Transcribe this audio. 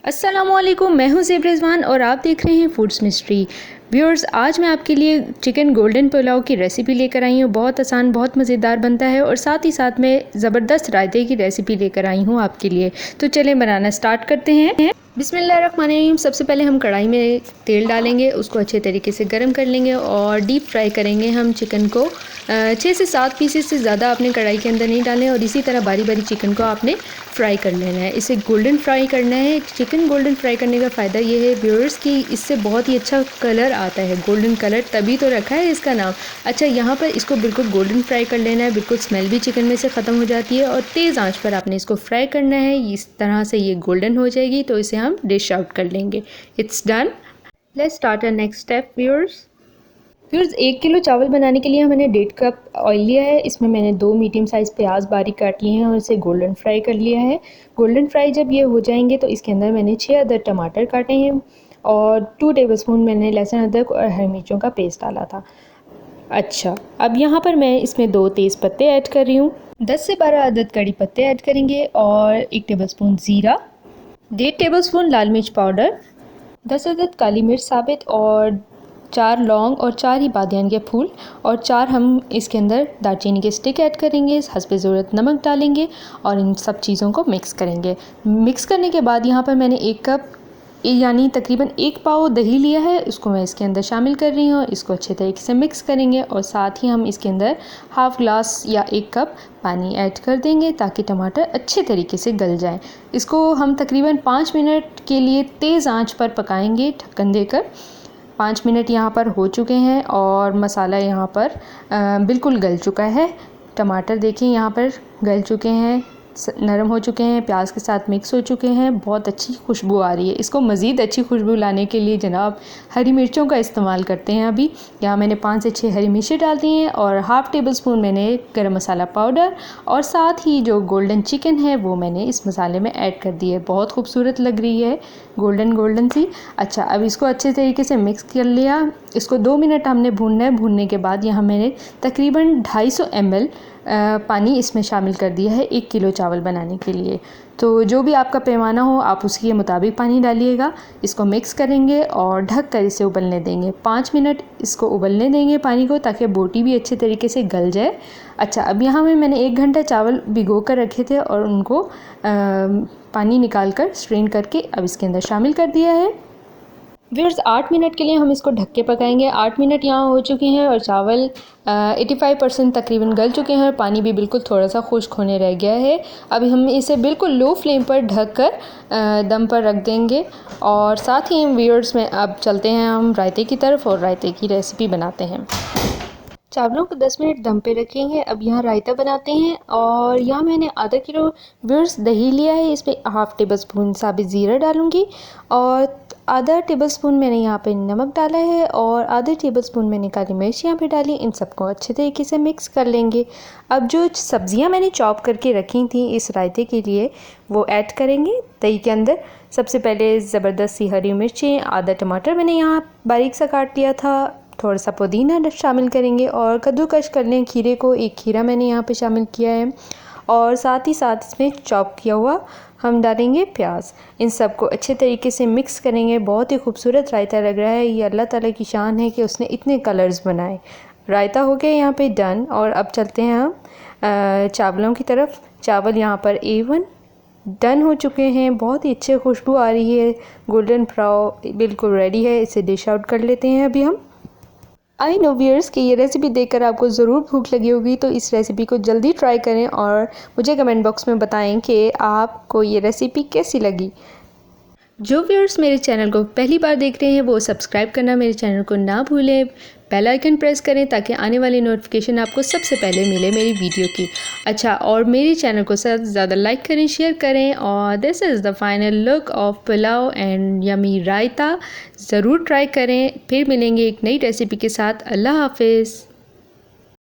अस्सलामुअलैकुम, मैं हूँ ज़ेब रिज़वान और आप देख रहे हैं फूड्स मिस्ट्री। व्यूअर्स, आज मैं आपके लिए चिकन गोल्डन पुलाव की रेसिपी लेकर आई हूँ। बहुत आसान, बहुत मज़ेदार बनता है और साथ ही साथ मैं ज़बरदस्त रायते की रेसिपी लेकर आई हूँ आपके लिए। तो चलें बनाना स्टार्ट करते हैं। बिस्मिल्लाहिर्रहमानिर्रहीम। सबसे पहले हम कढ़ाई में तेल डालेंगे, उसको अच्छे तरीके से गर्म कर लेंगे और डीप फ्राई करेंगे हम चिकन को। 6 से 7 पीसेस से ज़्यादा आपने कढ़ाई के अंदर नहीं डालने और इसी तरह बारी बारी चिकन को आपने फ्राई कर लेना है। इसे गोल्डन फ्राई करना है। चिकन गोल्डन फ्राई करने का फ़ायदा ये है व्यूअर्स कि इससे बहुत ही अच्छा कलर आता है, गोल्डन कलर, तभी तो रखा है इसका नाम। अच्छा, यहाँ पर इसको बिल्कुल गोल्डन फ्राई कर लेना है, बिल्कुल स्मेल भी चिकन में से ख़त्म हो जाती है और तेज़ आंच पर आपने इसको फ्राई करना है। इस तरह से ये गोल्डन हो जाएगी तो इसे हम डिश आउट कर लेंगे। It's done. Let's start a next step viewers. 1 kilo चावल बनाने के लिए मैंने 1.5 कप ऑयल लिया है। इसमें मैंने 2 मीडियम साइज़ प्याज बारीक काट लिए हैं और इसे गोल्डन फ्राई कर लिया है। गोल्डन फ्राई जब ये हो जाएंगे तो इसके अंदर मैंने 6 अदर टमाटर काटे हैं और 2 टेबलस्पून मैंने लहसुन अदरक और हरी मिर्चों का पेस्ट डाला था। अच्छा, अब यहाँ पर मैं इसमें 2 तेज़ पत्ते ऐड कर रही हूँ, 10 से 12 अदद कड़ी पत्ते ऐड करेंगे और 1 टेबलस्पून ज़ीरा, 1.5 टेबलस्पून लाल मिर्च पाउडर, 10 अदद काली मिर्च साबित और 4 लौंग और 4 ही बादियान के फूल और 4 हम इसके अंदर दालचीनी के स्टिक ऐड करेंगे। हस्बे ज़रूरत नमक डालेंगे और इन सब चीज़ों को मिक्स करेंगे। मिक्स करने के बाद यहाँ पर मैंने 1 कप यानी तकरीबन 1 पाव दही लिया है, उसको मैं इसके अंदर शामिल कर रही हूँ। इसको अच्छे तरीके से मिक्स करेंगे और साथ ही हम इसके अंदर हाफ़ ग्लास या 1 कप पानी ऐड कर देंगे ताकि टमाटर अच्छे तरीके से गल जाए। इसको हम तकरीबन 5 मिनट के लिए तेज़ आंच पर पकाएंगे ढक्कन देकर। 5 मिनट यहाँ पर हो चुके हैं और मसाला यहाँ पर बिल्कुल गल चुका है। टमाटर देखिए यहाँ पर गल चुके हैं, नरम हो चुके हैं, प्याज के साथ मिक्स हो चुके हैं, बहुत अच्छी खुशबू आ रही है। इसको मज़ीद अच्छी खुशबू लाने के लिए जनाब हरी मिर्चों का इस्तेमाल करते हैं। अभी यहाँ मैंने 5 से 6 हरी मिर्चें डाल दी हैं और हाफ़ टेबल स्पून मैंने गरम मसाला पाउडर और साथ ही जो गोल्डन चिकन है वो मैंने इस मसाले में ऐड कर दी है। बहुत खूबसूरत लग रही है, गोल्डन सी। अच्छा, अब इसको अच्छे तरीके से मिक्स कर लिया। इसको 2 मिनट हमने भूनना है। भूनने के बाद यहाँ मैंने तकरीबन 250 ml पानी इसमें शामिल कर दिया है 1 किलो चावल बनाने के लिए। तो जो भी आपका पैमाना हो आप उसके मुताबिक पानी डालिएगा। इसको मिक्स करेंगे और ढक कर इसे उबलने देंगे। 5 मिनट इसको उबलने देंगे पानी को, ताकि बोटी भी अच्छे तरीके से गल जाए। अच्छा, अब यहाँ में मैंने 1 घंटा चावल भिगो कर रखे थे और उनको पानी निकाल कर स्ट्रेन करके अब इसके अंदर शामिल कर दिया है। व्यूअर्स, 8 मिनट के लिए हम इसको ढक के पकाएंगे। 8 मिनट यहाँ हो चुके हैं और चावल 85% तकरीबन गल चुके हैं और पानी भी बिल्कुल थोड़ा सा खुश्क होने रह गया है। अभी हम इसे बिल्कुल लो फ्लेम पर ढक कर दम पर रख देंगे और साथ ही व्यूअर्स में अब चलते हैं हम रायते की तरफ और रायते की रेसिपी बनाते हैं। चावलों को 10 मिनट दम पे रखेंगे। अब यहाँ रायता बनाते हैं और यहाँ मैंने आधा किलो व्यूअर्स दही लिया है। इसमें हाफ़ टेबल स्पून साबित ज़ीरा डालूँगी और आधा टेबल स्पून मैंने यहाँ पे नमक डाला है और आधे टेबल स्पून मैंने काली मिर्च यहाँ पे डाली। इन सबको अच्छे तरीके से मिक्स कर लेंगे। अब जो सब्ज़ियाँ मैंने चॉप करके रखी थी इस रायते के लिए वो ऐड करेंगे दही के अंदर। सबसे पहले ज़बरदस्त सी हरी मिर्चें, आधा टमाटर मैंने यहाँ बारीक सा काट लिया था, थोड़ा सा पुदीना शामिल करेंगे और कद्दूकश कर लें खीरे को। 1 खीरा मैंने यहाँ पे शामिल किया है और साथ ही साथ इसमें चॉप किया हुआ हम डालेंगे प्याज। इन सब को अच्छे तरीके से मिक्स करेंगे। बहुत ही खूबसूरत रायता लग रहा है। ये अल्लाह ताला की शान है कि उसने इतने कलर्स बनाए। रायता हो गया यहाँ पे डन और अब चलते हैं हम चावलों की तरफ। चावल यहाँ पर A1 डन हो चुके हैं। बहुत ही अच्छी खुशबू आ रही है, गोल्डन फ्राई बिल्कुल रेडी है। इसे डिश आउट कर लेते हैं अभी हम। आई नो व्यूअर्स कि ये रेसिपी देखकर आपको ज़रूर भूख लगी होगी, तो इस रेसिपी को जल्दी ट्राई करें और मुझे कमेंट बॉक्स में बताएं कि आपको ये रेसिपी कैसी लगी। जो व्यूअर्स मेरे चैनल को पहली बार देख रहे हैं वो सब्सक्राइब करना मेरे चैनल को ना भूलें। बेल आइकन प्रेस करें ताकि आने वाली नोटिफिकेशन आपको सबसे पहले मिले मेरी वीडियो की। अच्छा, और मेरे चैनल को ज़्यादा से ज़्यादा लाइक करें, शेयर करें। और this is the final look of pulao and yummy raita. ज़रूर ट्राई करें। फिर मिलेंगे एक नई रेसिपी के साथ। अल्लाह हाफिज़।